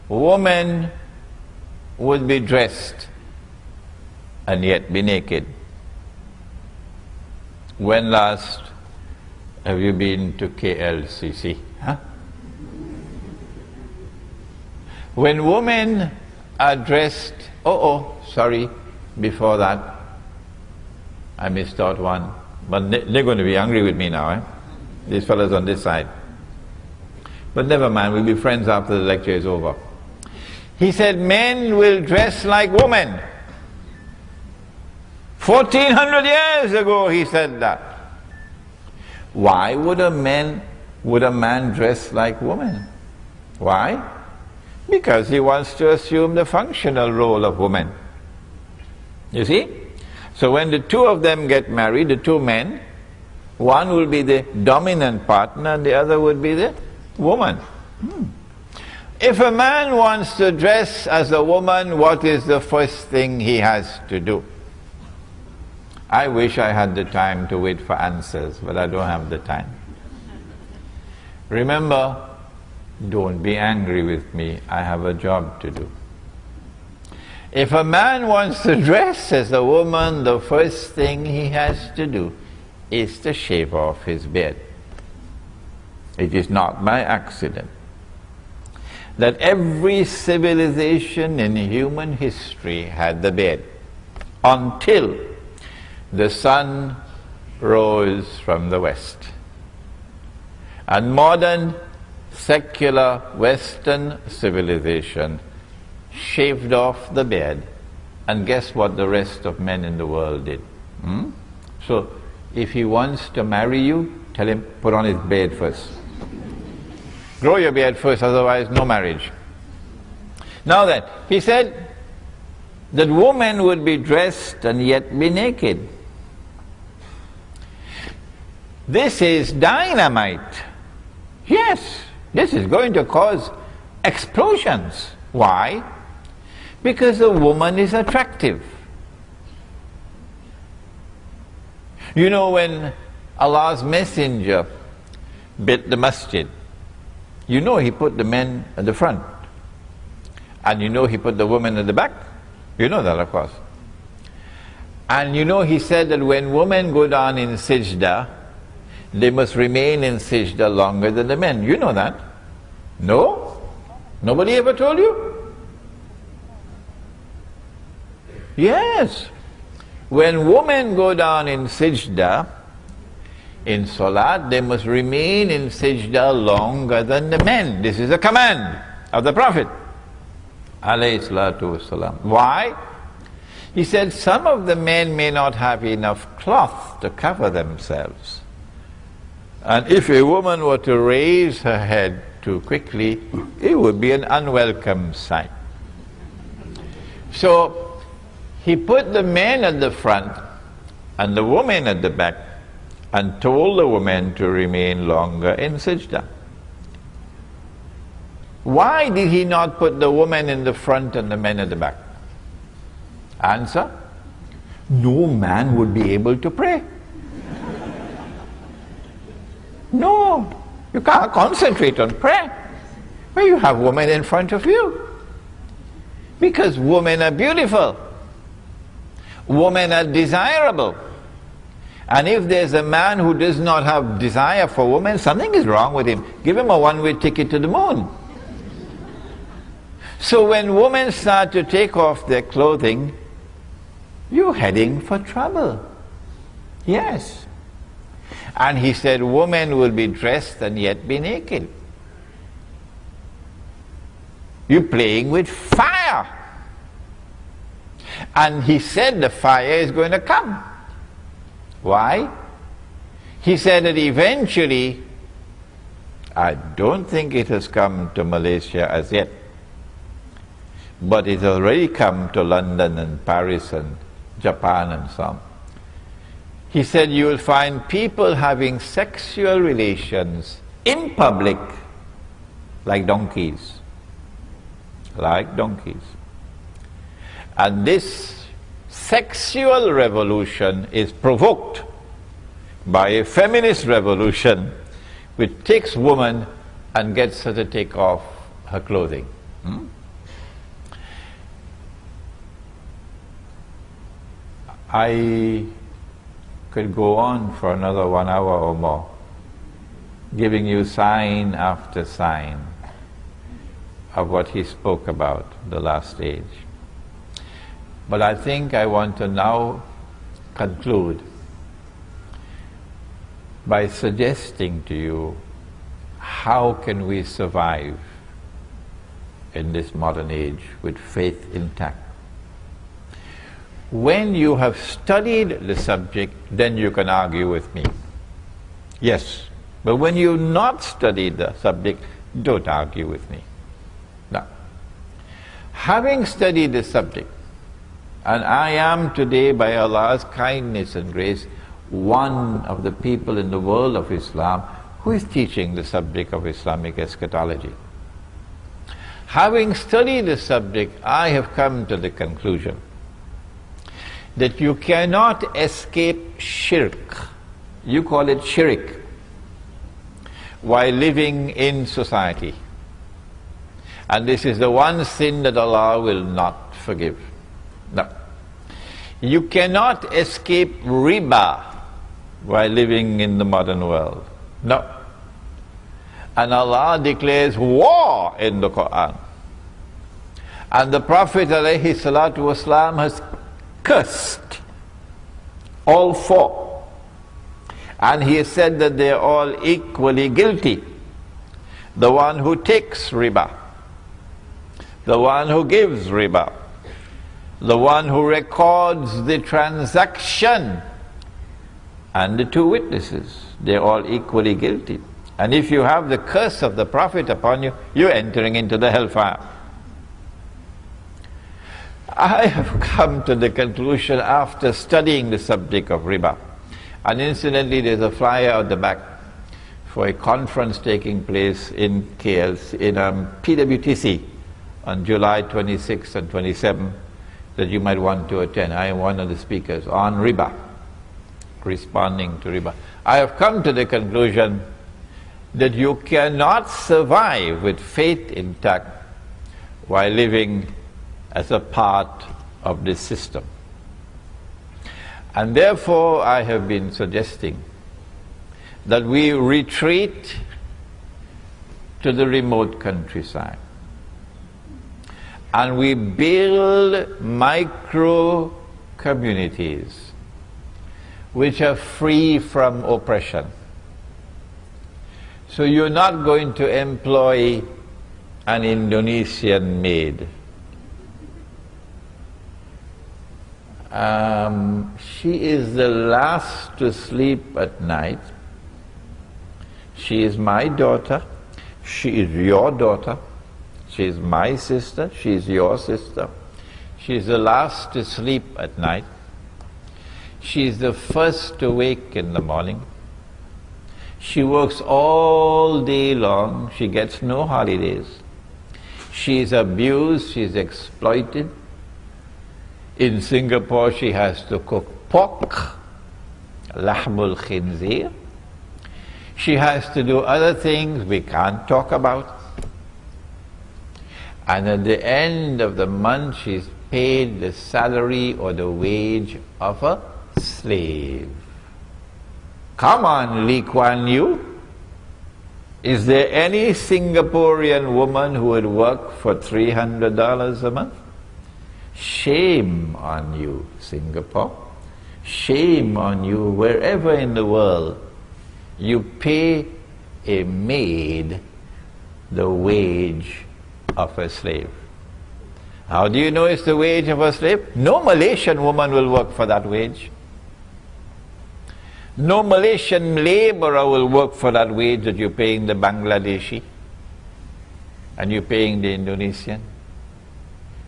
woman would be dressed and yet be naked. When last have you been to KLCC? Huh? When women are dressed, sorry, before that, I missed out one. But they're going to be angry with me now, these fellows on this side. But never mind, we'll be friends after the lecture is over. He said men will dress like women. 1400 years ago he said that. Why would a man dress like woman? Why? Because he wants to assume the functional role of woman. You see? So when the two of them get married, the two men, one will be the dominant partner and the other would be the woman. If a man wants to dress as a woman, what is the first thing he has to do? I wish I had the time to wait for answers, but I don't have the time. Remember, don't be angry with me, I have a job to do. If a man wants to dress as a woman, the first thing he has to do is to shave off his beard. It is not by accident that every civilization in human history had the beard until the sun rose from the west. And modern secular Western civilization shaved off the beard, and guess what the rest of men in the world did? So if he wants to marry you, tell him, put on his beard first. Grow your beard first, otherwise no marriage. Now then, he said that woman would be dressed and yet be naked. This is dynamite. Yes, this is going to cause explosions. Why? Because a woman is attractive. You know, when Allah's messenger built the masjid, you know he put the men at the front, and you know he put the women at the back. You know that, of course. And you know he said that when women go down in sajda, they must remain in sajda longer than the men. You know that? No? Nobody ever told you? Yes. When women go down in sajda, in salat, they must remain in sajda longer than the men. This is a command of the Prophet alayhi salatu wasalam. Why? He said some of the men may not have enough cloth to cover themselves. And if a woman were to raise her head too quickly, it would be an unwelcome sight. So he put the men at the front and the women at the back and told the women to remain longer in sajda. Why did he not put the women in the front and the men at the back? Answer: no man would be able to pray. No, you can't concentrate on prayer when you have women in front of you. Because women are beautiful. Women are desirable. And if there's a man who does not have desire for women, something is wrong with him. Give him a one-way ticket to the moon. So when women start to take off their clothing, you're heading for trouble. Yes. And he said women will be dressed and yet be naked. You're playing with fire. And he said the fire is going to come. Why? He said that eventually, I don't think it has come to Malaysia as yet, but it has already come to London and Paris and Japan and so on. He said you will find people having sexual relations in public like donkeys. Like donkeys. And this sexual revolution is provoked by a feminist revolution which takes woman and gets her to take off her clothing. I could go on for another 1 hour or more, giving you sign after sign of what he spoke about, the last age. But I think I want to now conclude by suggesting to you, how can we survive in this modern age with faith intact? When you have studied the subject, then you can argue with me. Yes, but when you've not studied the subject, don't argue with me. Now, having studied the subject, and I am today, by Allah's kindness and grace, one of the people in the world of Islam who is teaching the subject of Islamic eschatology. Having studied the subject, I have come to the conclusion that you cannot escape shirk, you call it shirk, while living in society. And this is the one sin that Allah will not forgive. No. You cannot escape riba while living in the modern world. No. And Allah declares war in the Quran. And the Prophet ﷺ has cursed all four. And he has said that they are all equally guilty. The one who takes riba, the one who gives riba, the one who records the transaction, and the two witnesses, they're all equally guilty. And if you have the curse of the Prophet upon you, you're entering into the hellfire. I have come to the conclusion after studying the subject of riba, and incidentally there's a flyer at the back for a conference taking place in KL, in PWTC on July 26th and 27th that you might want to attend. I am one of the speakers on riba, responding to riba. I have come to the conclusion that you cannot survive with faith intact while living as a part of this system. And therefore I have been suggesting that we retreat to the remote countryside and we build micro communities which are free from oppression. So you're not going to employ an Indonesian maid. She is the last to sleep at night. She is my daughter. She is your daughter. She is my sister. She is your sister. She is the last to sleep at night. She is the first to wake in the morning. She works all day long. She gets no holidays. She is abused. She is exploited. In Singapore, she has to cook pork, lahmul khinzir. She has to do other things we can't talk about. And at the end of the month, she's paid the salary or the wage of a slave. Come on, Lee Kuan Yew. Is there any Singaporean woman who would work for $300 a month? Shame on you, Singapore. Shame on you, wherever in the world you pay a maid the wage of a slave. How do you know it's the wage of a slave? No Malaysian woman will work for that wage. No Malaysian laborer will work for that wage that you're paying the Bangladeshi and you're paying the Indonesian.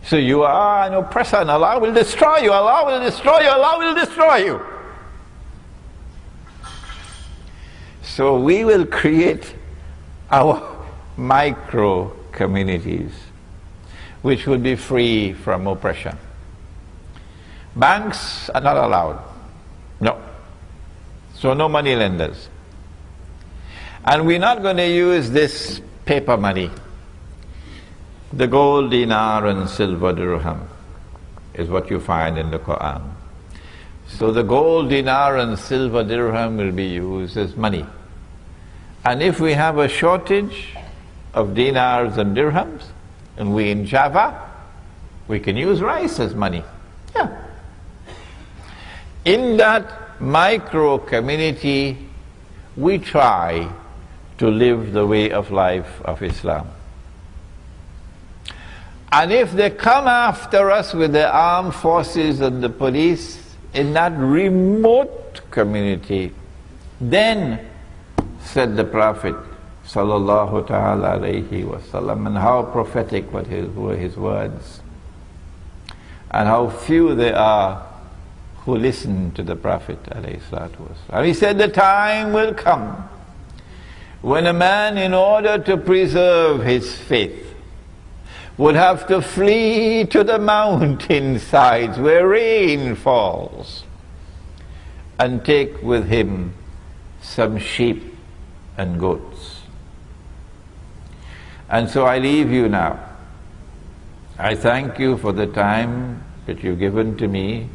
So you are an oppressor and Allah will destroy you, Allah will destroy you, Allah will destroy you. So we will create our micro communities which will be free from oppression. Banks are not allowed. No. So no money lenders. And we're not going to use this paper money. The gold dinar and silver dirham is what you find in the Quran. So the gold dinar and silver dirham will be used as money. And if we have a shortage of dinars and dirhams, and we in Java, we can use rice as money. Yeah. In that micro community, we try to live the way of life of Islam. And if they come after us with the armed forces and the police in that remote community, then, said the Prophet sallallahu ta'ala alayhi wasallam, and how prophetic were his words, and how few there are who listen to the Prophet alayhi salatu wasallam. He said, the time will come when a man, in order to preserve his faith, would have to flee to the mountainsides where rain falls and take with him some sheep and goats. And so I leave you now. I thank you for the time that you've given to me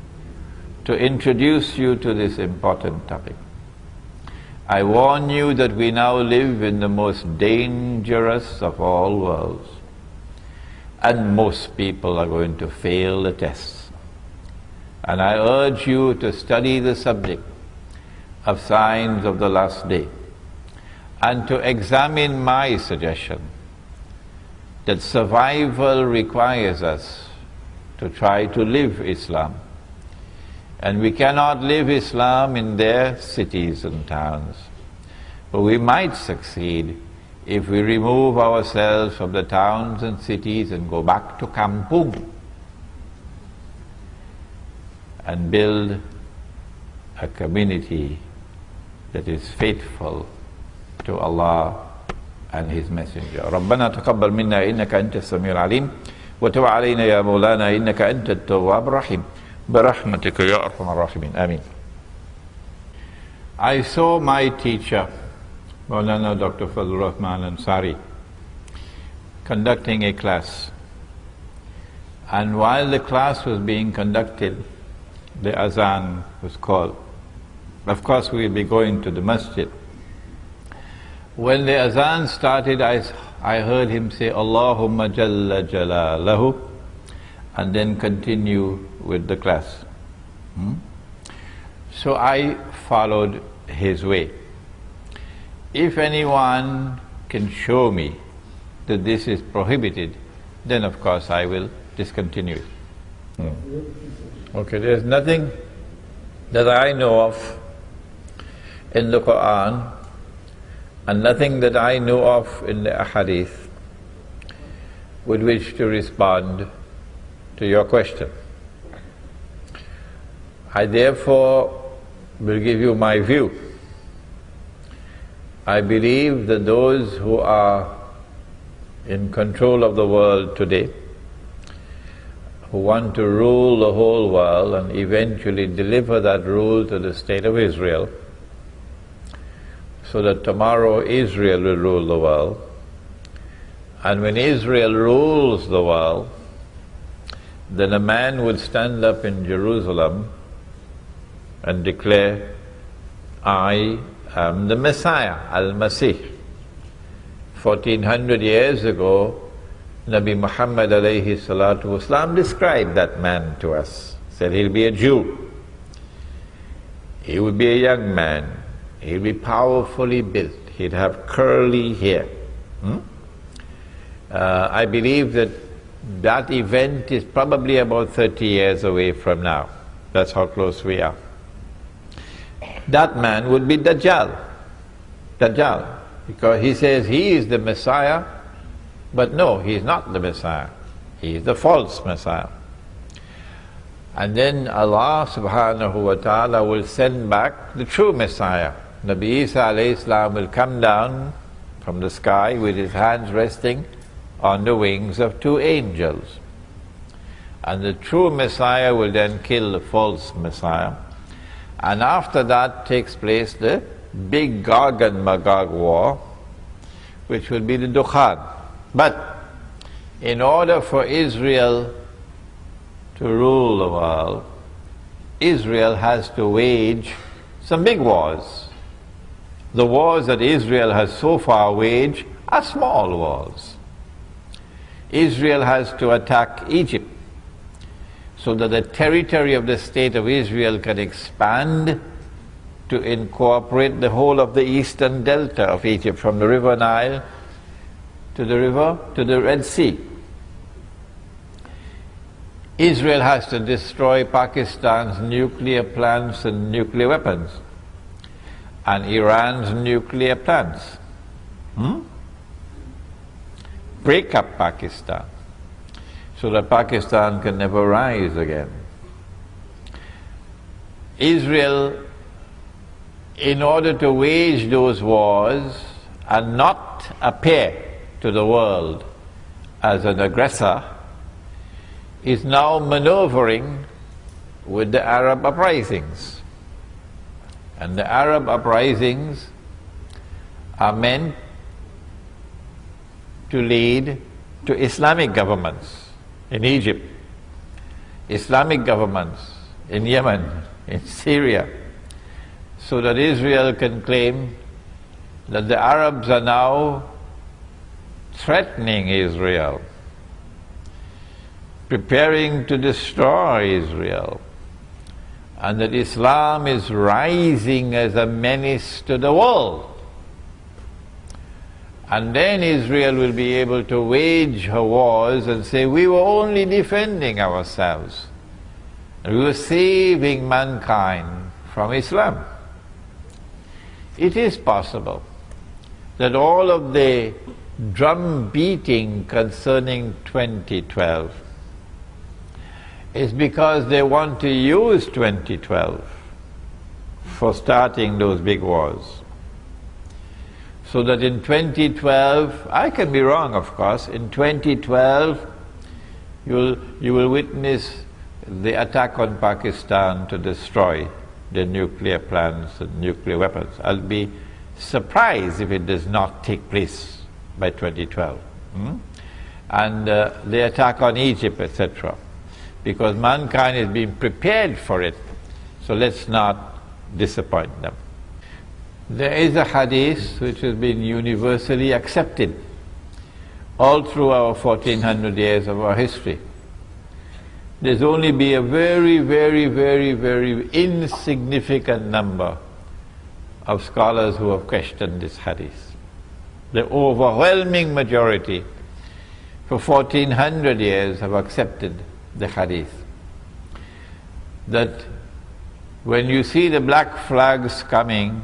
to introduce you to this important topic. I warn you that we now live in the most dangerous of all worlds, and most people are going to fail the tests. And I urge you to study the subject of signs of the last day, and to examine my suggestion that survival requires us to try to live Islam. And we cannot live Islam in their cities and towns, but we might succeed if we remove ourselves from the towns and cities and go back to kampung and build a community that is faithful to Allah and His Messenger. ربنا تقبل منا إنك أنت السميع العليم وتب علينا يا مولانا إنك أنت التواب الرحيم برحمتك يا أرحم الراحمين آمين. I saw my teacher, Maulana Dr. Fazlur Rahman Ansari, conducting a class. And while the class was being conducted, the azan was called. Of course, we will be going to the masjid. When the azan started, I heard him say, Allahumma Jalla Jalalahu, and then continue with the class. So I followed his way. If anyone can show me that this is prohibited, then of course I will discontinue it. Okay, there's nothing that I know of in the Quran and nothing that I know of in the Ahadith with which to respond to your question. I therefore will give you my view. I believe that those who are in control of the world today, who want to rule the whole world and eventually deliver that rule to the state of Israel, so that tomorrow Israel will rule the world. And when Israel rules the world, then a man would stand up in Jerusalem and declare, I am the Messiah, Al-Masih. 1400 years ago, Nabi Muhammad alayhi salatu wasalam described that man to us. Said he'll be a Jew. He would be a young man. He'll be powerfully built. He'd have curly hair. I believe that that event is probably about 30 years away from now. That's how close we are. That man would be Dajjal. Dajjal. Because he says he is the Messiah, but no, he is not the Messiah. He is the false Messiah. And then Allah subhanahu wa ta'ala will send back the true Messiah. Nabi Isa alayhi salam will come down from the sky with his hands resting on the wings of two angels. And the true Messiah will then kill the false Messiah. And after that takes place the big Gog and Magog war, which will be the Dukhan. But in order for Israel to rule the world, Israel has to wage some big wars. The wars that Israel has so far waged are small wars. Israel has to attack Egypt so that the territory of the state of Israel can expand to incorporate the whole of the eastern delta of Egypt, from the river Nile to the Red Sea. Israel has to destroy Pakistan's nuclear plants and nuclear weapons, and Iran's nuclear plants. Break up Pakistan so that Pakistan can never rise again. Israel, in order to wage those wars and not appear to the world as an aggressor, is now maneuvering with the Arab uprisings. And the Arab uprisings are meant to lead to Islamic governments in Egypt, Islamic governments in Yemen, in Syria, so that Israel can claim that the Arabs are now threatening Israel, preparing to destroy Israel, and that Islam is rising as a menace to the world. And then Israel will be able to wage her wars and say, we were only defending ourselves. We were saving mankind from Islam. It is possible that all of the drum beating concerning 2012 is because they want to use 2012 for starting those big wars. So that in 2012, I can be wrong of course, in 2012 you will witness the attack on Pakistan to destroy the nuclear plants and nuclear weapons. I'll be surprised if it does not take place by 2012. And the attack on Egypt, etc. Because mankind is being prepared for it, so let's not disappoint them. There is a hadith which has been universally accepted all through our 1400 years of our history. There's only be a very, very, very, very insignificant number of scholars who have questioned this hadith. The overwhelming majority for 1400 years have accepted the hadith. That when you see the black flags coming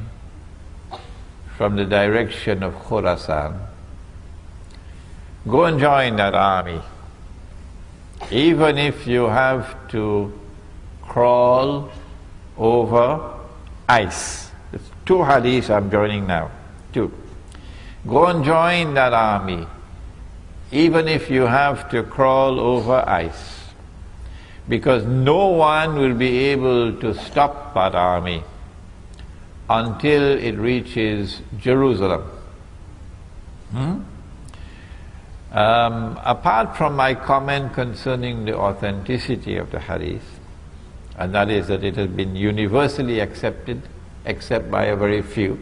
from the direction of Khurasan, go and join that army. Even if you have to crawl over ice. There's 2 hadiths I'm joining now. 2. Go and join that army, even if you have to crawl over ice. Because no one will be able to stop that army until it reaches Jerusalem. Apart from my comment concerning the authenticity of the hadith, and that is that it has been universally accepted except by a very few,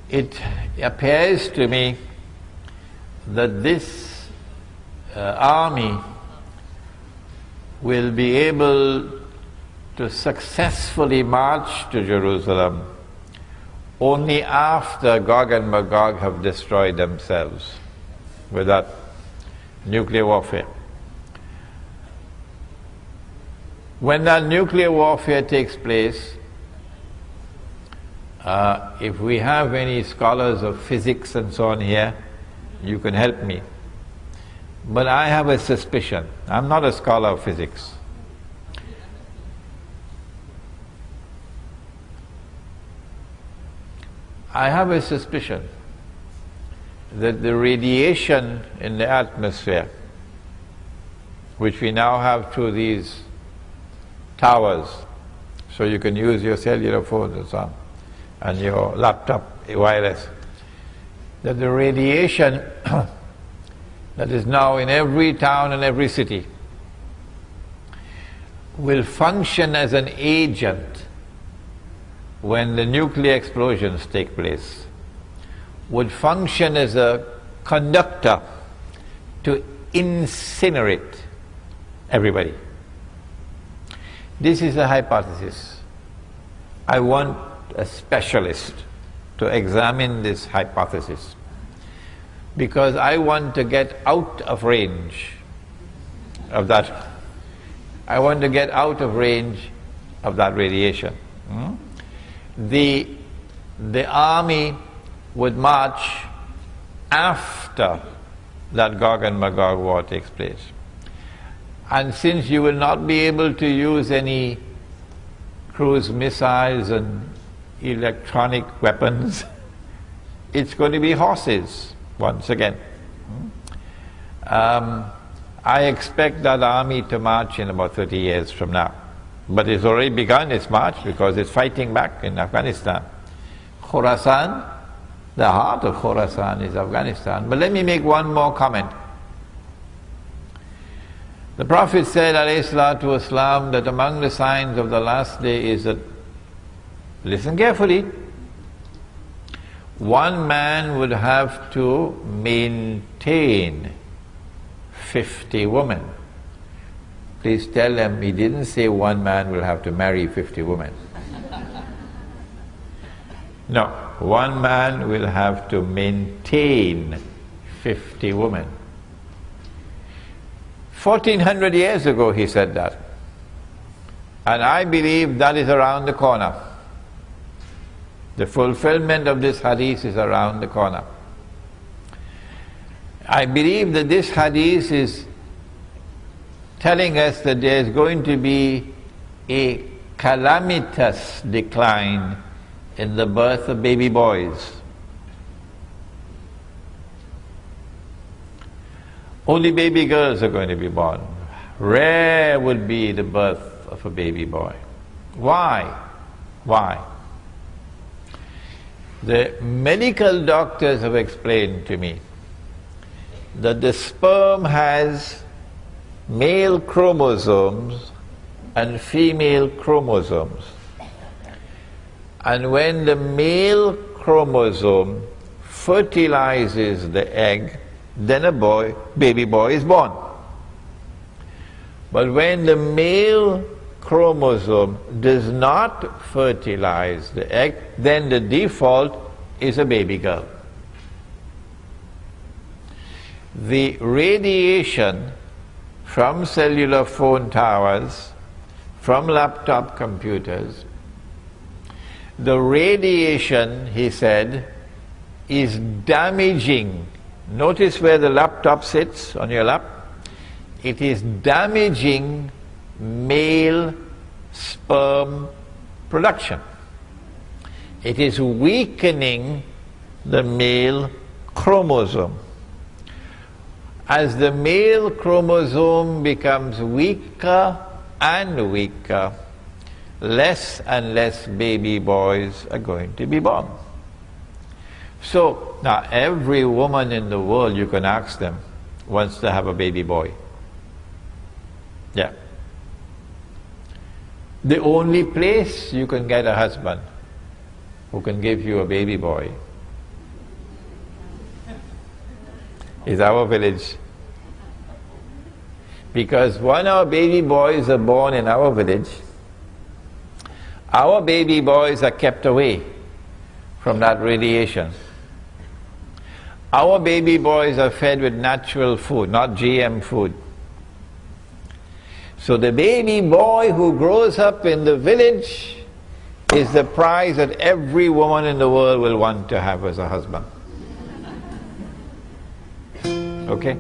it appears to me that this army will be able to successfully march to Jerusalem only after Gog and Magog have destroyed themselves with that nuclear warfare. When that nuclear warfare takes place, if we have any scholars of physics and so on here, you can help me. But I have a suspicion. I'm not a scholar of physics. I have a suspicion that the radiation in the atmosphere which we now have through these towers, so you can use your cellular phones and so on, and your laptop wireless, that the radiation that is now in every town and every city will function as an agent when the nuclear explosions take place, would function as a conductor to incinerate everybody. This is a hypothesis. I want a specialist to examine this hypothesis, because I want to get out of range of that. I want to get out of range of that radiation. The army would march after that Gog and Magog war takes place. And since you will not be able to use any cruise missiles and electronic weapons, it's going to be horses once again. I expect that army to march in about 30 years from now. But it's already begun its march because it's fighting back in Afghanistan. Khorasan, the heart of Khorasan is Afghanistan. But let me make one more comment. The Prophet said, alayhi salatu wasalam, that among the signs of the last day is that, listen carefully, one man would have to maintain 50 women. Please tell them he didn't say one man will have to marry 50 women. No, one man will have to maintain 50 women. 1400 years ago he said that. And I believe that is around the corner. The fulfillment of this hadith is around the corner. I believe that this hadith is telling us that there is going to be a calamitous decline in the birth of baby boys. Only baby girls are going to be born. Rare would be the birth of a baby boy. Why? Why? The medical doctors have explained to me that the sperm has male chromosomes and female chromosomes. And when the male chromosome fertilizes the egg, then baby boy is born. But when the male chromosome does not fertilize the egg, then the default is a baby girl. The radiation from cellular phone towers, from laptop computers, the radiation, he said, is damaging. Notice where the laptop sits on your lap. It is damaging male sperm production. It is weakening the male chromosome. As the male chromosome becomes weaker and weaker, less and less baby boys are going to be born. So, now every woman in the world, you can ask them, wants to have a baby boy. Yeah. The only place you can get a husband who can give you a baby boy is our village. Because when our baby boys are born in our village, our baby boys are kept away from that radiation. Our baby boys are fed with natural food, not GM food. So the baby boy who grows up in the village is the prize that every woman in the world will want to have as a husband. Okay?